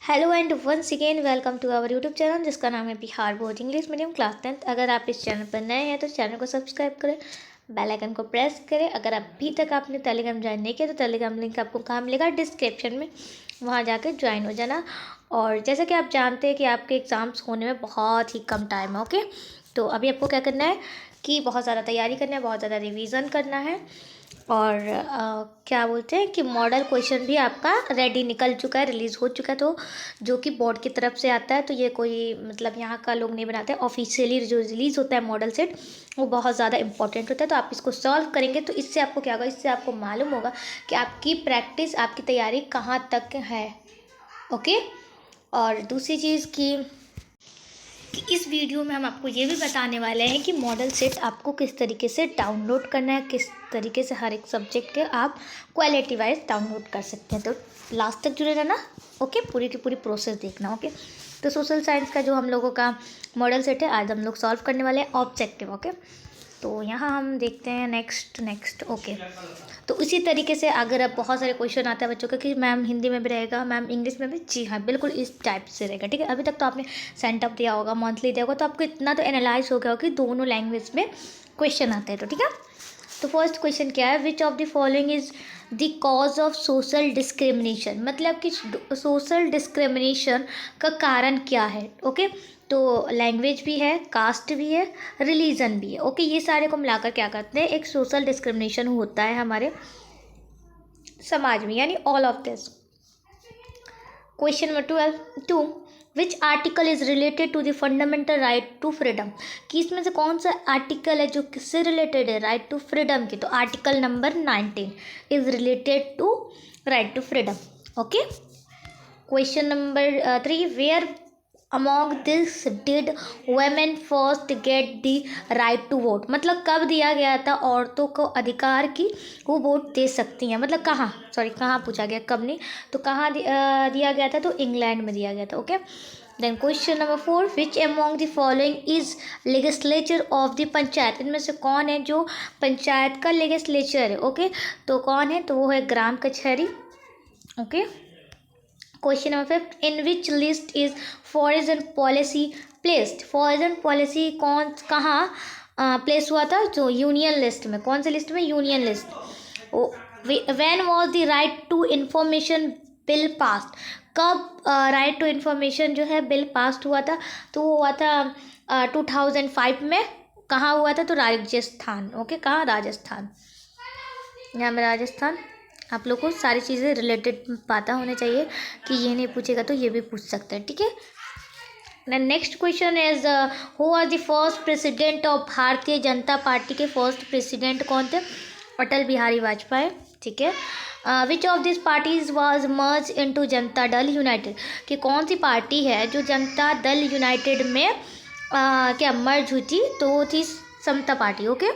Hello and once again welcome to our YouTube channel जिसका नाम है Bihar board English medium class 10th। अगर आप इस चैनल पर नए हैं तो चैनल को सब्सक्राइब करें, बेल आइकन को प्रेस करें। अगर अभी तक आपने टेलीग्राम ज्वाइन नहीं किया तो टेलीग्राम लिंक आपको कहाँ मिलेगा, डिस्क्रिप्शन में, वहाँ जाकर ज्वाइन हो जाना। और जैसा कि आप जानते हैं कि आपके एग्ज़ाम्स होने में बहुत ही कम टाइम है। ओके, तो अभी आपको क्या करना है कि बहुत ज़्यादा तैयारी करना है, बहुत ज़्यादा रिवीजन करना है। और क्या बोलते हैं कि मॉडल क्वेश्चन भी आपका रेडी निकल चुका है, रिलीज़ हो चुका है। तो जो कि बोर्ड की तरफ से आता है, तो ये कोई मतलब यहाँ का लोग नहीं बनाते, ऑफिशियली जो रिलीज़ होता है मॉडल सेट वो बहुत ज़्यादा इंपॉर्टेंट होता है। तो आप इसको सॉल्व करेंगे तो इससे आपको क्या होगा, इससे आपको मालूम होगा कि आपकी प्रैक्टिस, आपकी तैयारी कहाँ तक है। ओके, और दूसरी चीज़ कि इस वीडियो में हम आपको ये भी बताने वाले हैं कि मॉडल सेट आपको किस तरीके से डाउनलोड करना है, किस तरीके से हर एक सब्जेक्ट के आप क्वालिटी वाइज डाउनलोड कर सकते हैं। तो लास्ट तक जुड़े रहना। ओके, पूरी की पूरी प्रोसेस देखना। ओके, तो सोशल साइंस का जो हम लोगों का मॉडल सेट है आज हम लोग सॉल्व करने वाले हैं ऑब्जेक्टिव। ओके, तो यहाँ हम देखते हैं नेक्स्ट। ओके, तो इसी तरीके से अगर अब बहुत सारे क्वेश्चन आते हैं बच्चों का कि मैम हिंदी में भी रहेगा, मैम इंग्लिश में भी, जी हाँ बिल्कुल इस टाइप से रहेगा। ठीक है, अभी तक तो आपने सेंटअप दिया होगा, मंथली दिया होगा, तो आपको इतना तो एनालाइज हो गया होगा कि दोनों लैंग्वेज में क्वेश्चन आते हैं। तो ठीक है, तो फर्स्ट क्वेश्चन क्या है, which of the following is the cause of social discrimination, मतलब कि सोशल डिस्क्रिमिनेशन का कारण क्या है। ओके, तो लैंग्वेज भी है, कास्ट भी है, रिलीजन भी है। ओके, ये सारे को मिलाकर क्या करते हैं, एक सोशल डिस्क्रिमिनेशन होता है हमारे समाज में, यानी all of this. Question number 2, which article is related to the fundamental right to freedom, कि इसमें से कौन सा आर्टिकल है जो किससे रिलेटेड है, राइट टू फ्रीडम की। तो article number 19 is related to right to freedom. Okay, question number 3, where among this did women first get the right to vote, मतलब कब दिया गया था औरतों को अधिकार की वो वोट दे सकती हैं, मतलब कहाँ, कहाँ पूछा गया, कब नहीं, तो कहाँ दिया गया था, तो इंग्लैंड में दिया गया था। Okay, then question number 4, which among the following is legislature of the panchayat, इनमें से कौन है जो पंचायत का लेजिस्लेचर है। ओके, तो कौन है, तो वो है ग्राम कचहरी। Okay, question number 5, in which list is foreign policy placed, foreign policy कौन कहाँ प्लेस हुआ था, जो यूनियन लिस्ट में, कौन से लिस्ट में, union list. When was the right to information bill passed, कब राइट टू इंफॉर्मेशन जो है बिल पास्ड हुआ था, तो वो हुआ था 2005 में। कहाँ हुआ था, तो राजस्थान। ओके, कहाँ, राजस्थान, यहाँ में राजस्थान। आप लोग को सारी चीज़ें रिलेटेड पता होने चाहिए कि ये नहीं पूछेगा तो ये भी पूछ सकते हैं। ठीक है, next question is who are the first president of Bharatiya Janata party, के फर्स्ट प्रेसिडेंट कौन थे, अटल बिहारी वाजपेयी। ठीक है, which of this parties was merge into Janata Dal United, कि कौन सी पार्टी है जो जनता दल यूनाइटेड में क्या मर्ज हुई थी, तो वो थी समता party. Okay,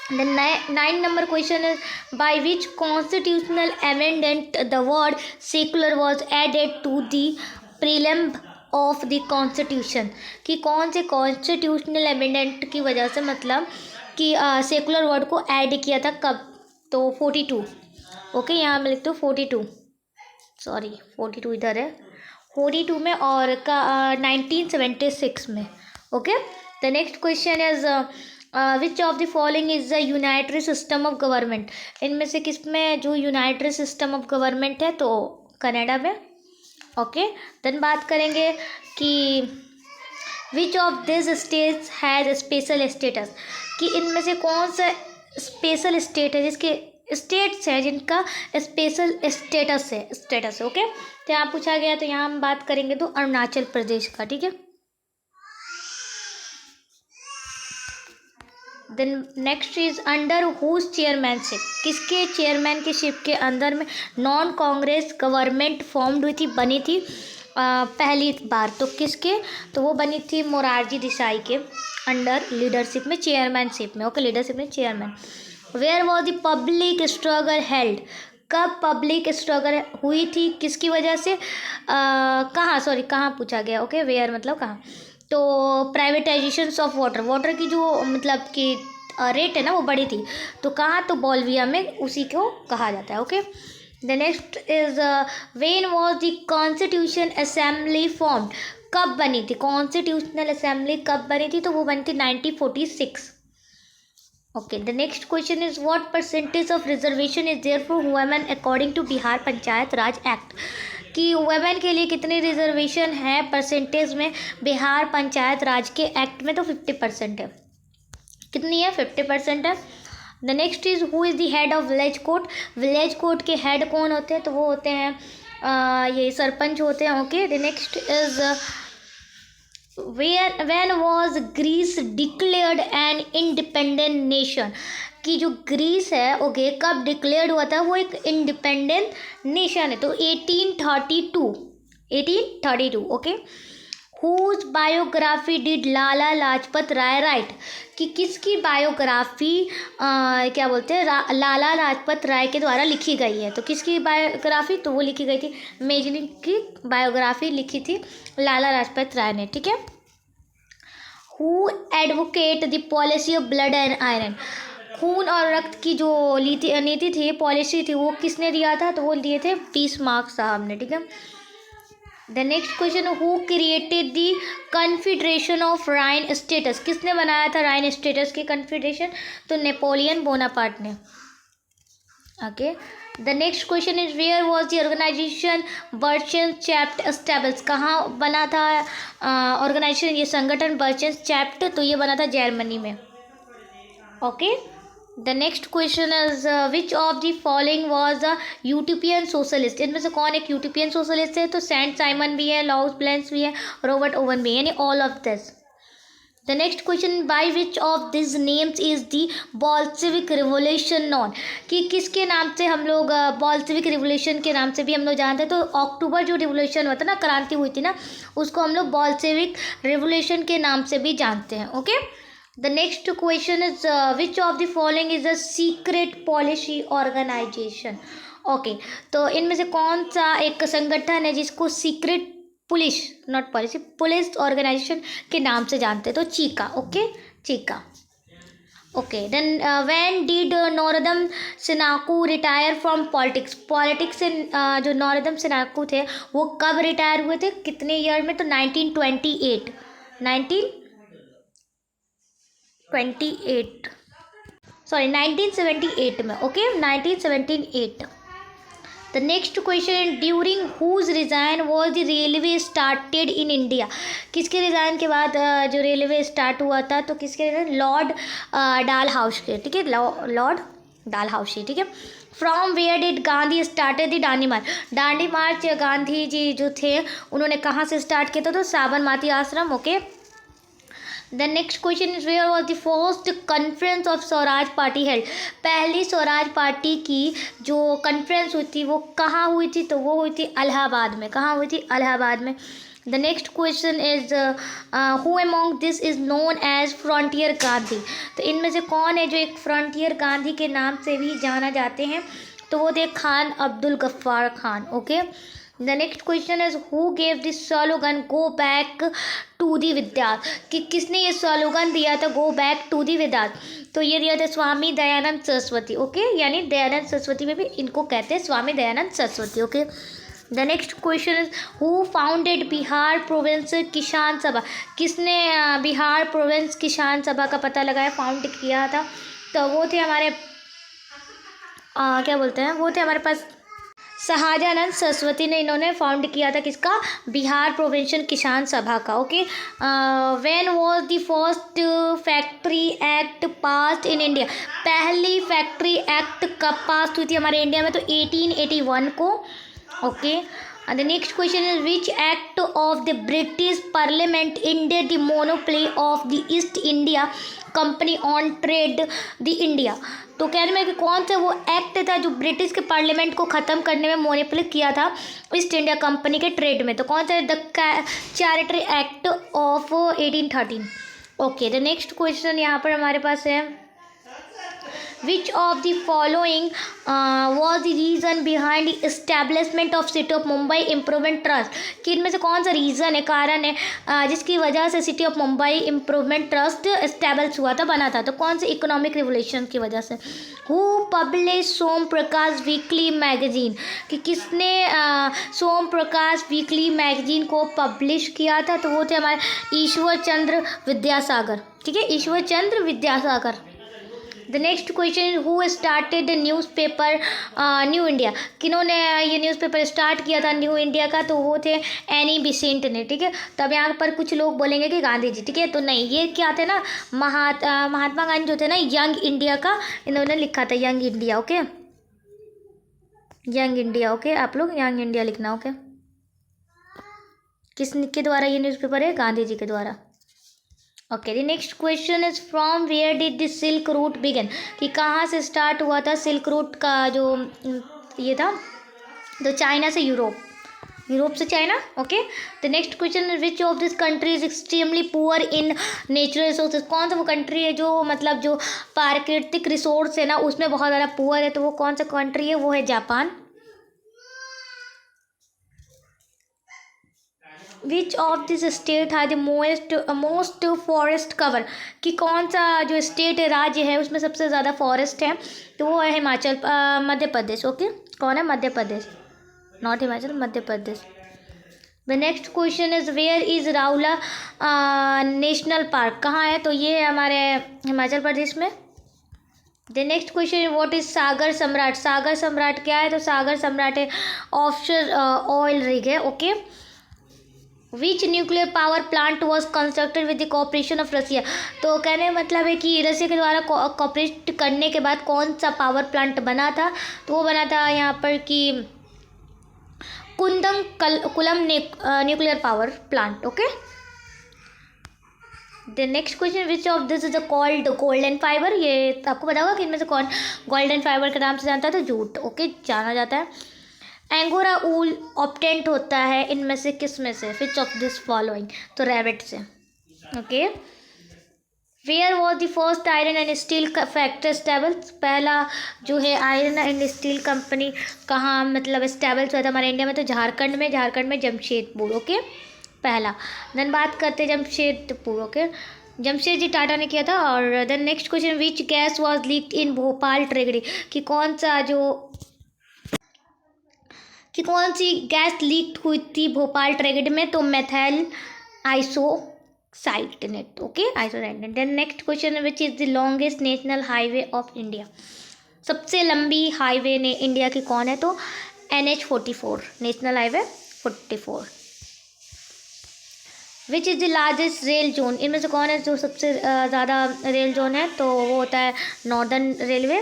The 9 number question is, by which constitutional amendment the word secular was added to the preamble of the constitution, कि कौन से कॉन्स्टिट्यूशनल अमेंडमेंट की वजह से, मतलब कि सेकुलर वर्ड को ऐड किया था, कब, तो 42। ओके, यहाँ मैं लिखती हूँ 42, 42 इधर है, 42 में, और का 1976 में। Okay, the next question is which of the following is the unitary system of government, इनमें से किस में जो यूनाइटरी सिस्टम ऑफ गवर्नमेंट है, तो कनाडा में। ओके, देन बात करेंगे कि विच of this states has special status, कि इनमें से कौन सा स्पेशल स्टेट है, जिसके स्टेट्स है जिनका स्पेशल स्टेटस है। ओके, तो यहाँ पूछा गया, तो यहाँ हम बात करेंगे तो अरुणाचल प्रदेश का। ठीक है, then next is under whose chairmanship, किसके चेयरमैन के शिप के अंदर में नॉन कांग्रेस गवर्नमेंट फॉर्म्ड हुई थी, बनी थी पहली बार, तो किसके, तो वो बनी थी मोरारजी देसाई के अंडर लीडरशिप में, चेयरमैनशिप में। ओके, लीडरशिप में chairman. Where was the public struggle held, कब पब्लिक स्ट्रगल हुई थी, किसकी वजह से, कहाँ पूछा गया। ओके, वेयर मतलब कहाँ, तो प्राइवेटाइजेशन ऑफ वाटर की जो मतलब कि रेट है ना वो बड़ी थी, तो कहाँ, तो बॉल्विया में, उसी को कहा जाता है। Okay, the next is when was the constitution assembly formed, कब बनी थी कॉन्स्टिट्यूशनल असेंबली, कब बनी थी, तो वो बनी थी 1946। Okay, the next question is what percentage of reservation is there for women according to Bihar panchayat raj act, कि वुमेन के लिए कितनी रिजर्वेशन है परसेंटेज में बिहार पंचायत राज के एक्ट में, तो 50% है। कितनी है? 50% है। The next is who is the head of village court, village court के हेड कौन होते हैं, तो वो होते हैं ये सरपंच होते हैं। Okay, the next is when was Greece declared an independent nation, कि जो ग्रीस है ओके कब डिक्लेयर्ड हुआ था, वो एक इंडिपेंडेंट नेशन है, तो 1832 okay. Whose biography did Lala Lajpat Rai write, कि किसकी बायोग्राफी क्या बोलते हैं लाला लाजपत राय के द्वारा लिखी गई है, तो किसकी बायोग्राफी, तो वो लिखी गई थी मेजनी की बायोग्राफी लिखी थी लाला लाजपत राय ने, ठीक है। Who advocate the policy of blood and iron, खून और रक्त की जो नीति थी, पॉलिसी थी, वो किसने दिया था, तो वो दिए थे बिस्मार्क साहब ने, ठीक है। The next question, who created the confederation of Rhine states, किसने बनाया था राइन स्टेट्स की कन्फेडरेशन, तो नेपोलियन बोनापार्ट ने। Okay, the next question is where was the organisation Burschenschaft establish, कहाँ बना था ऑर्गेनाइजेशन ये संगठन बर्चन चैप्ट, तो ये बना था जर्मनी में। Okay, the next question is which of the following was a utopian socialist, इनमें से कौन एक यूटोपियन सोशलिस्ट है, तो सेंट साइमन भी है, लॉस ब्लेंस भी है, रॉबर्ट ओवन भी है, यानी all of this. The next question, by which of this names is the Bolshevik revolution non, कि किसके नाम से हम लोग बोल्शेविक रिवोल्यूशन के नाम से भी हम लोग जानते हैं, तो अक्टूबर जो रिवोल्यूशन हुआ था ना, क्रांति हुई थी ना, उसको हम लोग बोल्शेविक रिवोल्यूशन के नाम से भी जानते हैं। Okay, the next question is which of the following is a secret policy organisation. Okay, तो इनमें से कौन सा एक संगठन है जिसको secret police not policy police organisation के नाम से जानते हैं, तो Cheka. Okay, Cheka. Okay, then when did Norodom Sihanouk retire from politics, politics से जो नोरोदम सिन्हाकू थे वो कब रिटायर हुए थे, कितने ईयर में, तो 1928 1978 में। Okay, 1978। The next question, during whose resign was the railway started in India, किसके रिजाइन के बाद जो रेलवे स्टार्ट हुआ था, तो किसके रिजाइन, लॉर्ड डालहाउस के, ठीक है, लॉर्ड डालहाउसी, ठीक है। From where did Gandhi started the Dandi march, Dandi march Gandhi ji जो थे उन्होंने कहाँ से स्टार्ट किया था, तो Sabarmati Ashram. Okay, the next question is where was the first conference of Swaraj party held, पहली स्वराज पार्टी की जो कॉन्फ्रेंस हुई थी वो कहाँ हुई थी, तो वो हुई थी इलाहाबाद में, कहाँ हुई थी, इलाहाबाद में। The next question is who among this is known as frontier Gandhi, तो इनमें से कौन है जो एक फ्रंटियर गांधी के नाम से भी जाना जाते हैं, तो वो थे Khan Abdul Gaffar Khan. Okay, the next question is who gave this slogan go back to the विद्यार्थ, कि किसने ये स्लोगन दिया था गो बैक टू दी विद्यार्थ, तो ये दिया था स्वामी दयानंद सरस्वती। ओके, यानी दयानंद सरस्वती में भी इनको कहते हैं Swami Dayanand Saraswati. Okay, the next question is who founded Bihar province Kisan Sabha, किसने बिहार प्रोविंस किसान सभा का पता लगाया, फाउंड किया था, तो वो थे हमारे क्या बोलते हैं, वो थे हमारे पास शाहजानंद सरस्वती ने, इन्होंने फाउंड किया था किसका, बिहार प्रोविंशियल किसान सभा का। Okay, when was the first factory act passed in India, पहली फैक्ट्री एक्ट कब पास हुई थी हमारे इंडिया में, तो 1881 को। Okay, the next question is which act of the British parliament ended the monopoly of the east India company on trade the India, तो कहने में कि कौन सा वो एक्ट था जो ब्रिटिश के पार्लियामेंट को ख़त्म करने में मोनोपोली किया था ईस्ट इंडिया कंपनी के ट्रेड में, तो कौन सा, the charter act of 1813। Okay, the next question यहाँ पर हमारे पास है which of the following was the reason behind the establishment of city of Mumbai improvement trust, कि इनमें से कौन सा रीज़न है, कारण है जिसकी वजह से city of Mumbai improvement trust establish हुआ था, बना था, तो कौन से इकोनॉमिक रिवोल्यूशन की वजह से। Who publish Som Prakash weekly magazine, कि किसने सोम प्रकाश वीकली मैगजीन को पब्लिश किया था, तो वो थे हमारे ईश्वर चंद्र विद्यासागर, ठीक है, Ishwar Chandra Vidyasagar. The next question is who started the newspaper new India, किन्होंने ये न्यूज़पेपर स्टार्ट किया था न्यू इंडिया का, तो वो थे एनी बिसेंट ने, ठीक है। तो अब यहाँ पर कुछ लोग बोलेंगे कि गांधी जी, ठीक है, तो नहीं, ये क्या थे ना, महात्मा गांधी जो थे ना, यंग इंडिया का इन्होंने लिखा था, young India, okay, young India, okay, आप लोग यंग इंडिया लिखना, ओके। किसके द्वारा ये न्यूज़पेपर है, गांधी जी के द्वारा। Okay, the next question is from where did the silk route begin, कि कहाँ से स्टार्ट हुआ था सिल्क रूट का जो ये था, तो चाइना से यूरोप, यूरोप से China, okay. The next question is which of this country is extremely poor in natural resources, कौन सा वो कंट्री है जो मतलब जो प्राकृतिक रिसोर्स है ना उसमें बहुत ज़्यादा पुअर है, तो वो कौन सा कंट्री है, वो है Japan. Which of this state है द मोस्ट फॉरेस्ट कवर, कि कौन सा जो स्टेट है, राज्य है, उसमें सबसे ज़्यादा फॉरेस्ट है, तो वो है हिमाचल, मध्य प्रदेश, ओके, कौन है, Madhya Pradesh, not Himachal, Madhya Pradesh. The next question is where is Raula national park, कहाँ है, तो ये है हमारे हिमाचल प्रदेश में। The next question what is Sagar Samrat, Sagar Samrat क्या है, तो सागर सम्राट है ऑफशोर ऑयल रिग है, okay. Which nuclear power plant was constructed with the cooperation of Russia, तो कहने मतलब है कि रसिया के द्वारा कॉपरेट करने के बाद कौन सा पावर प्लांट बना था, तो वो बना था यहाँ पर कि coulomb nuclear power plant, okay. The next question which of this is called golden fibre, ये आपको पता होगा कि इनमें से कौन गोल्डन फाइबर के नाम से जानता है, तो जूट, ओके, जाना जाता है। एंगोरा ऊल ऑब्टेंट होता है इनमें से किस में से, विच ऑफ दिस फॉलोइंग, तो रैबिट से, okay. Where was the first iron and steel factory establish, पहला जो है आयरन एंड स्टील कंपनी कहाँ मतलब स्टैब्लिश हुआ था हमारे इंडिया में, तो झारखंड में जमशेदपुर, ओके, पहला। देन बात करते हैं जमशेदपुर, ओके, जमशेद टाटा ने किया था। और then next question which gas was leaked in Bhopal tragedy, कि कौन सी गैस लीक हुई थी भोपाल ट्रेगडी में, तो methyl isocyanate, okay, isocyanate. Then next question which is the longest national highway of India, सबसे लंबी हाईवे ने इंडिया की कौन है, तो NH44, national highway 44। Which is the largest rail zone, इनमें से कौन है जो सबसे ज़्यादा रेल जोन है, तो वो होता है northern railway.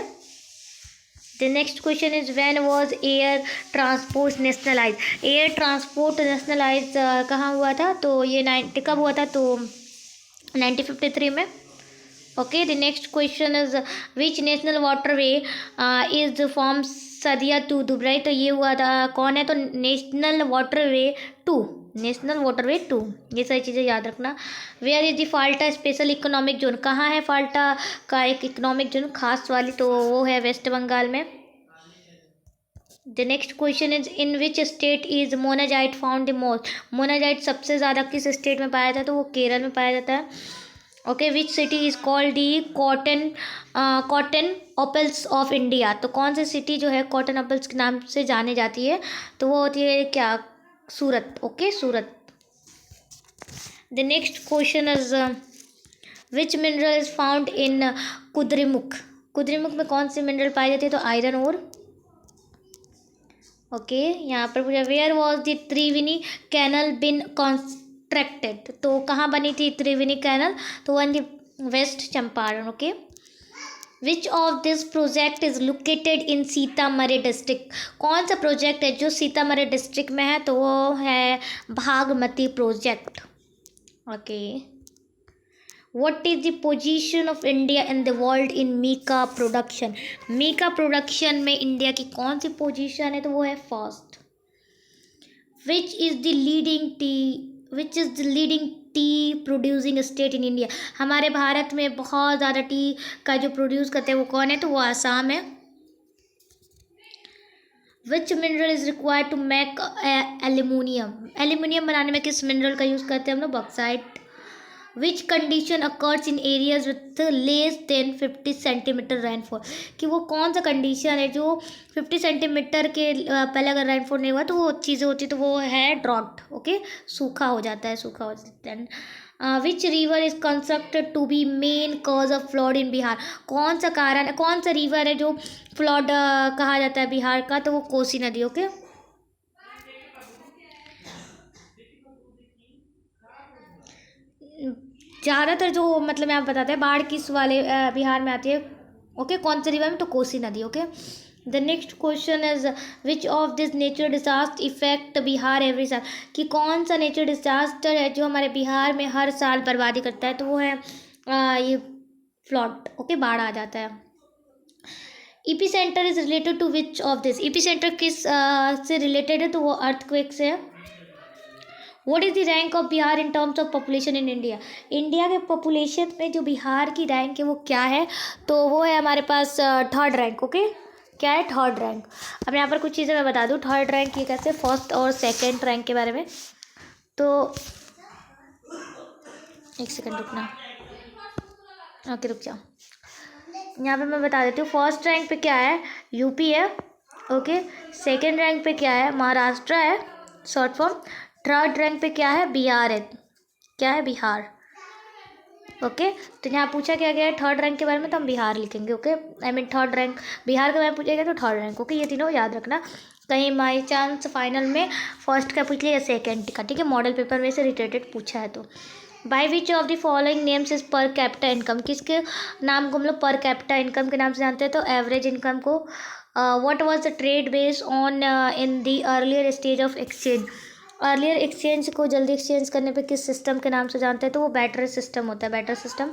The next question is when was air transport nationalise, air transport nationalise कहाँ हुआ था, तो ये कब हुआ था, तो 1953 में, okay. The next question is which national waterway is from Sadiya to Dubai, तो ये हुआ था कौन है, तो नेशनल वाटरवे 2, नेशनल वाटरवे 2, ये सारी चीज़ें याद रखना। Where is the Falta special economic zone, कहाँ है फाल्टा का एक इकोनॉमिक जोन खास वाली, तो वो है वेस्ट बंगाल में। The next question is in which state is monazite found the most, monazite सबसे ज़्यादा किस स्टेट में पाया जाता है, तो वो केरल में पाया जाता है, okay. Which city is called the cottonopolis of India, तो कौन सी सिटी जो है कॉटन ऑपल्स के नाम से जानी जाती है, तो वो होती है क्या, Surat, okay, Surat. The next question is which mineral is found in Kudremukh, Kudremukh में कौन सी मिनरल पाई जाती है, तो आयरन ओर, ओके। यहाँ पर पूछा where was the Triveni canal been constructed, तो कहाँ बनी थी त्रिवेणी कैनल, तो on the west Champaran, okay. Which of this project is located in Sitamarhi district, कौन सा प्रोजेक्ट है जो सीतामढ़ी डिस्ट्रिक्ट में है, तो वो है Bhagmati project, okay. What is the position of India in the world in mica production, mica production में इंडिया की कौन सी पोजीशन है, तो वो है first. Which is the leading tea which is the leading tea producing state in India. हमारे भारत में बहुत ज़्यादा टी का जो प्रोड्यूस करते हैं वो कौन है, तो वो आसाम है। Which mineral is required to make aluminium. Aluminium बनाने में किस मिनरल का यूज़ करते हैं हम लोग, bauxite. Which condition occurs in areas with less than 50 centimetre rainfall. कि वो कौन सा कंडीशन है जो 50 सेंटीमीटर के पहले अगर रेनफॉल नहीं हुआ तो वो चीज़ें होती, तो वो है ड्रॉट। ओके, सूखा हो जाता है, सूखा हो जाता है। Which river is constructed to be main cause of flood in Bihar. कौन सा कारण है, कौन सा रिवर है जो फ्लड कहा जाता है बिहार का, तो वो कोसी नदी। ओके, ज़्यादातर जो मतलब यहाँ बताते हैं बाढ़ किस वाले बिहार में आती है। ओके, कौन से रिवर में, तो कोसी नदी। Okay, the next question is which of this nature disaster effect Bihar every साल। कि कौन सा नेचर डिजास्टर है जो हमारे बिहार में हर साल बर्बादी करता है, तो वो है ये फ्लड। ओके, बाढ़ आ जाता है। Epicentre is related to which of this. Epicentre किस से रिलेटेड है, तो वो अर्थक्वेक से है। What is the rank of Bihar in terms of population in India. India के पॉपुलेशन में जो बिहार की रैंक है वो क्या है, तो वो है हमारे पास थर्ड रैंक। ओके, क्या है, थर्ड रैंक। अब यहाँ पर कुछ चीज़ें मैं बता दूँ थर्ड रैंक ये कैसे, फर्स्ट और सेकंड रैंक के बारे में। तो एक सेकंड रुकना, ओके रुक जाओ। यहाँ पे मैं बता देती हूँ, फर्स्ट रैंक पे क्या है, यूपी है। ओके, सेकंड रैंक पे क्या है, महाराष्ट्र है शॉर्ट फॉर्म। थर्ड रैंक पे क्या है, बिहार है। क्या है, बिहार। ओके, तो यहाँ पूछा क्या गया है थर्ड रैंक के बारे में, तो हम बिहार लिखेंगे। Okay, I mean third rank Bihar के बारे में पूछा गया तो थर्ड रैंक। ओके, ये तीनों याद रखना, कहीं बाई चांस फाइनल में फर्स्ट का पूछ लिया या सेकेंड का, ठीक है, मॉडल पेपर में से रिलेटेड पूछा है तो। By which of the following names is per capita income. किसके नाम को हम लोग पर कैपिटा इनकम के नाम से जानते हैं, तो एवरेज इनकम को। What was the trade based on in the earlier stage of exchange. Earlier exchange को जल्दी एक्सचेंज करने पे किस सिस्टम के नाम से जानते हैं, तो वो बैटर सिस्टम होता है, बैटर सिस्टम।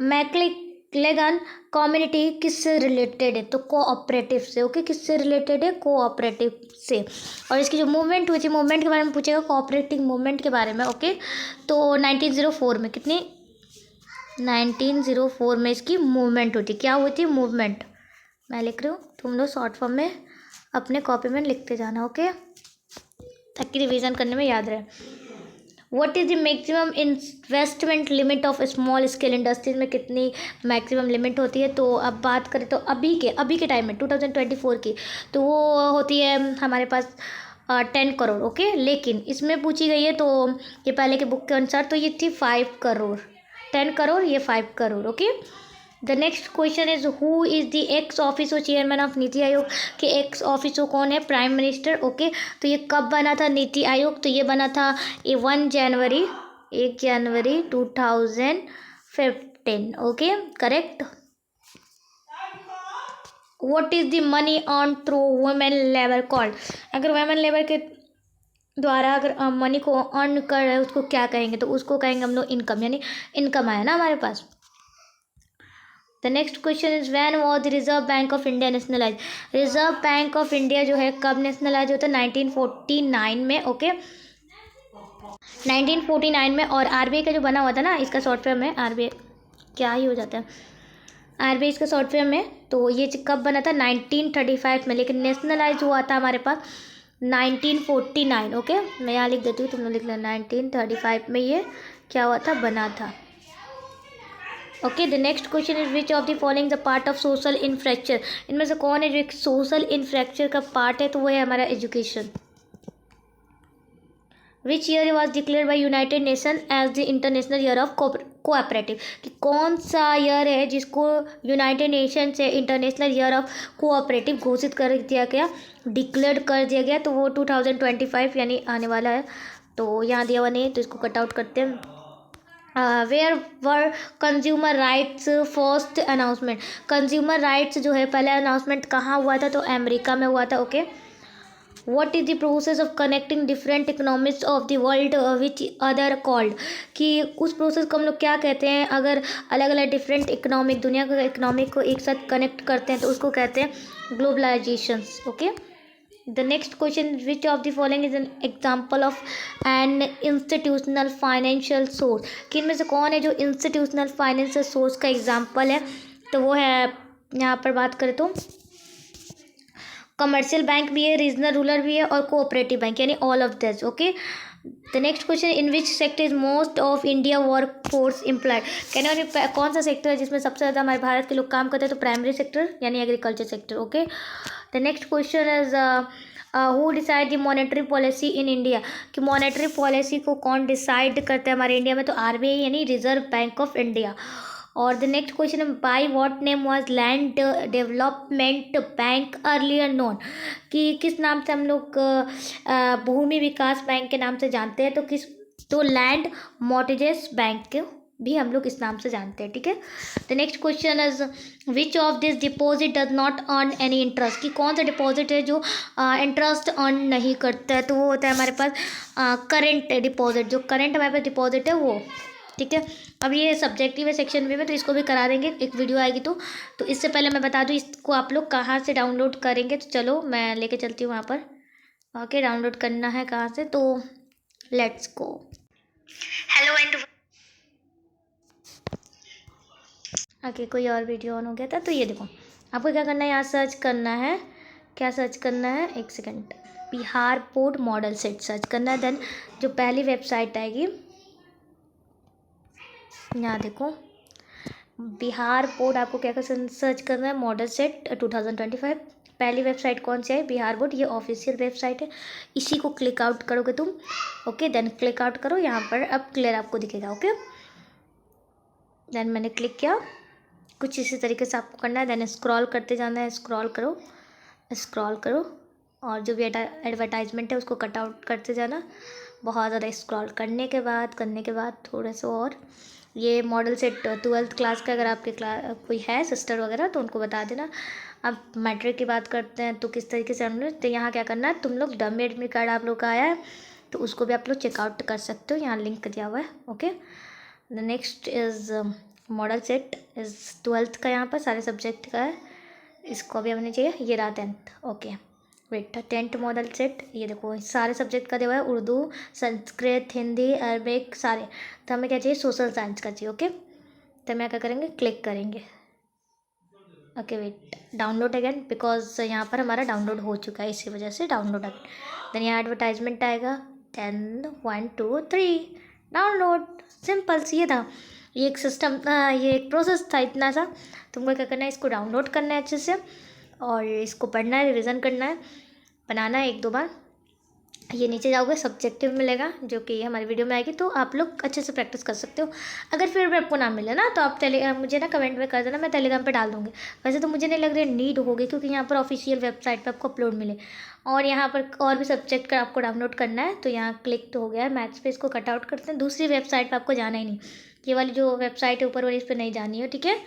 मैक्लेगन कम्युनिटी किससे रिलेटेड है, तो कोऑपरेटिव से। ओके, किससे रिलेटेड है, कोऑपरेटिव से। और इसकी जो मूवमेंट हुई थी, मूवमेंट के बारे में पूछेगा, कोऑपरेटिव मूवमेंट के बारे में। ओके, तो 1904 में, कितनी 1904 में इसकी मूवमेंट हुई थी। क्या हुई थी, मूवमेंट। मैं लिख रही हूँ, तुम लोग शॉर्ट फॉर्म में अपने कॉपी में लिखते जाना। ओके, ताकि रिवीजन करने में याद रहे। What is the maximum investment limit of small scale industries में कितनी मैक्सिमम लिमिट होती है, तो अब बात करें तो अभी के टाइम में 2024 की, तो वो होती है हमारे पास 10 करोड़। ओके, लेकिन इसमें पूछी गई है तो ये पहले के बुक के अनुसार तो ये थी 5 करोड़। 10 करोड़, ये 5 crore. Okay, the next question is who is the x officio chairman of NITI Aayog. के एक्स ऑफिसो कौन है, प्राइम मिनिस्टर। ओके, तो ये कब बना था नीति आयोग, तो ये बना था 1 जनवरी 2015। Okay, correct. What is the money earn through women labour called. अगर वुमेन लेबर के द्वारा अगर मनी को अर्न कर रहे हैं उसको क्या कहेंगे, तो उसको कहेंगे हम लोग इनकम, यानी इनकम आया ना हमारे पास। The next question is when was reserve bank of India nationalise. Reserve bank of India जो है कब नेशनलाइज होता है, 1949 में। ओके, 1949 में। और आरबीआई का जो बना हुआ था ना, इसका शॉर्ट फॉर्म है आरबीआई, क्या ही हो जाता है, आरबीआई इसका शॉर्ट फॉर्म है। तो ये कब बना था, 1935 में, लेकिन नेशनलाइज हुआ था हमारे पास 1949। ओके, मैं यहाँ लिख देती हूँ, तुम लोग लिख लेना, 1935 में ये क्या हुआ था, बना था। Okay, the next question is which of the following the part of social infrastructure. इनमें से कौन है जो एक सोशल इंफ्रास्ट्रक्चर का पार्ट है, तो वो है हमारा education. Which year was declare by united nation as the international year of cooperative. कि कौन सा ईयर है जिसको यूनाइटेड नेशन से इंटरनेशनल ईयर ऑफ कोऑपरेटिव घोषित कर दिया गया, डिक्लेयर कर दिया गया, तो वो 2025 यानी आने वाला है। तो यहाँ दिया हुआ नहीं, तो इसको कट आउट करते हैं। Where were consumer rights first announcement. Consumer rights जो है पहला अनाउंसमेंट कहाँ हुआ था, तो अमेरिका में हुआ था। Okay, what is the process of connecting different economics of the world which other called. कि उस प्रोसेस को हम लोग क्या कहते हैं, अगर अलग अलग डिफरेंट इकोनॉमिक, दुनिया के इकोनॉमिक को एक साथ कनेक्ट करते हैं तो उसको कहते हैं globalisations. Okay, the next question, which of the following is an example of an institutional financial source, कि इनमें से कौन है जो इंस्टीट्यूशनल फाइनेंशियल सोर्स का एग्जाम्पल है? तो वो है, यहाँ पर बात करें तो कमर्शियल बैंक भी है, रीजनल रूरल भी है और कोऑपरेटिव बैंक, यानी all of this. Okay, the next question, in which sector is most of India work force employed, कहने वाले कौन सा सेक्टर है जिसमें सबसे ज़्यादा हमारे भारत के लोग काम करते हैं? तो प्राइमरी सेक्टर यानी agriculture sector. Okay, the next question is who decide the monetary policy in India, कि मॉनेटरी पॉलिसी को कौन डिसाइड करता है हमारे इंडिया में? तो आरबीआई यानी रिजर्व बैंक ऑफ इंडिया। और द नेक्स्ट क्वेश्चन है, by what name was land development bank earlier known, कि किस नाम से हम लोग भूमि विकास बैंक के नाम से जानते हैं? तो लैंड मॉर्टगेज बैंक भी हम लोग इस नाम से जानते हैं। ठीक है, the next question is which of this deposit does not earn any interest, कि कौन सा डिपॉजिट है जो इंटरेस्ट अर्न नहीं करता है? तो वो होता है हमारे पास करेंट डिपॉजिट, जो करेंट हमारे पास डिपॉजिट है वो। ठीक है, अब ये सब्जेक्टिव है सेक्शन बी में, तो इसको भी करा देंगे, एक वीडियो आएगी तो इससे पहले मैं बता दूँ इसको आप लोग कहाँ से डाउनलोड करेंगे। तो चलो मैं लेके चलती हूँ वहाँ पर। ओके, डाउनलोड करना है कहाँ से, तो let's go. Hello and okay, कोई और वीडियो ऑन हो गया था। तो ये देखो, आपको क्या करना है, यहाँ सर्च करना है, क्या सर्च करना है, एक second, Bihar board model set search करना है। देन जो पहली वेबसाइट आएगी, यहाँ देखो, बिहार बोर्ड, आपको क्या कर सर्च करना है, मॉडल सेट 2025। पहली वेबसाइट कौन सी है? बिहार बोर्ड, ये ऑफिशियल वेबसाइट है, इसी को क्लिक आउट करोगे तुम। ओके, देन क्लिक आउट करो, यहाँ पर अब क्लियर आपको दिखेगा। ओके, देन मैंने क्लिक किया, कुछ इसी तरीके से आपको करना है। देन स्क्रॉल करते जाना है, स्क्रॉल करो स्क्रॉल करो, और जो भी एडवर्टाइजमेंट है उसको कट आउट करते जाना। बहुत ज़्यादा स्क्रॉल करने के बाद थोड़े से और, ये मॉडल सेट 12th क्लास का, अगर आपके कोई है सिस्टर वगैरह तो उनको बता देना। अब मैट्रिक की बात करते हैं तो किस तरीके से हम लोग, तो यहाँ क्या करना है, तुम लोग डमी एडमिट कार्ड आप लोग का आया है तो उसको भी आप लोग चेकआउट कर सकते हो, यहाँ लिंक दिया हुआ है। Okay, the next is model set is 12th का, यहाँ पर सारे सब्जेक्ट का है, इसको भी हमने चाहिए। ये रहा 10th। Okay, wait, 10th model set, ये देखो सारे सब्जेक्ट का दिया हुआ है, उर्दू, संस्कृत, हिंदी, अरबिक, सारे। तो हमें क्या चाहिए, सोशल साइंस का चाहिए। ओके, तो मैं क्या करेंगे, क्लिक करेंगे। Okay, wait, download again, because यहाँ पर हमारा डाउनलोड हो चुका है, इसी वजह से डाउनलोड अगेन। देन यहाँ एडवर्टाइजमेंट आएगा, 10 1 2 3 डाउनलोड, सिंपल सी ये था, ये एक सिस्टम, ये एक प्रोसेस था इतना सा। तुमको क्या करना है, इसको डाउनलोड करना है अच्छे से, और इसको पढ़ना है, रिविज़न करना है, बनाना है 1-2 बार। ये नीचे जाओगे सब्जेक्टिव मिलेगा, जो कि हमारी वीडियो में आएगी, तो आप लोग अच्छे से प्रैक्टिस कर सकते हो। अगर फिर भी आपको ना मिले ना, तो आप मुझे ना कमेंट में कर देना, मैं टेलीग्राम पे डाल दूँगी। वैसे तो मुझे नहीं लग रहा है नीड होगी, क्योंकि यहाँ पर ऑफिशियल वेबसाइट पे आपको अपलोड मिले। और यहाँ पर और भी सब्जेक्ट का आपको डाउनलोड करना है, तो यहाँ क्लिक तो हो गया है, मैथ्स पे इसको कट आउट करते हैं। दूसरी वेबसाइट पर आपको जाना ही नहीं, ये वाली जो वेबसाइट है ऊपर वाली, इस पर नहीं जानी है। ठीक है,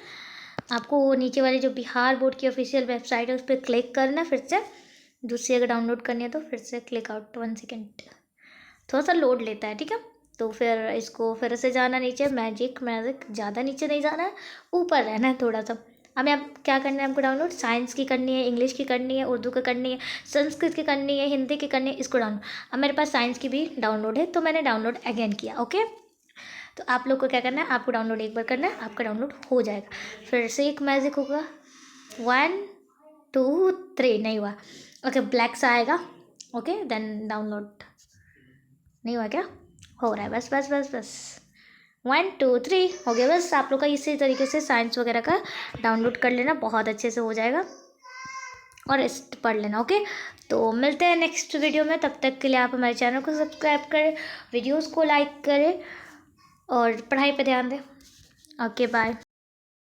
आपको नीचे वाली जो बिहार बोर्ड की ऑफिशियल वेबसाइट है उस पर क्लिक करना है। फिर से दूसरी अगर डाउनलोड करनी है तो फिर से क्लिक आउट, 1 सेकेंड, थोड़ा सा लोड लेता है। ठीक है, तो फिर इसको फिर से जाना नीचे, मैजिक ज़्यादा नीचे नहीं जाना है, ऊपर रहना है थोड़ा सा। हमें अब क्या करना है, हमको डाउनलोड साइंस की करनी है, इंग्लिश की करनी है, उर्दू की करनी है, संस्कृत की करनी है, हिंदी की करनी है, इसको डाउनलोड। अब मेरे पास साइंस की भी डाउनलोड है, तो मैंने डाउनलोड अगेन किया। ओके, तो आप लोग को क्या करना है, आपको डाउनलोड एक बार करना है, आपका डाउनलोड हो जाएगा। फिर से एक मैजिक होगा, 1 2 3, नहीं हुआ। ओके, ब्लैक सा आएगा। ओके, देन डाउनलोड नहीं हुआ क्या, हो रहा है, बस बस बस बस, 1 2 3 हो गया। बस आप लोग का इसी तरीके से साइंस वगैरह का डाउनलोड कर लेना, बहुत अच्छे से हो जाएगा, और इस पढ़ लेना। ओके, तो मिलते हैं नेक्स्ट वीडियो में, तब तक के लिए आप हमारे चैनल को सब्सक्राइब करें, वीडियोस को लाइक करें, और पढ़ाई पे ध्यान दें। Okay, bye.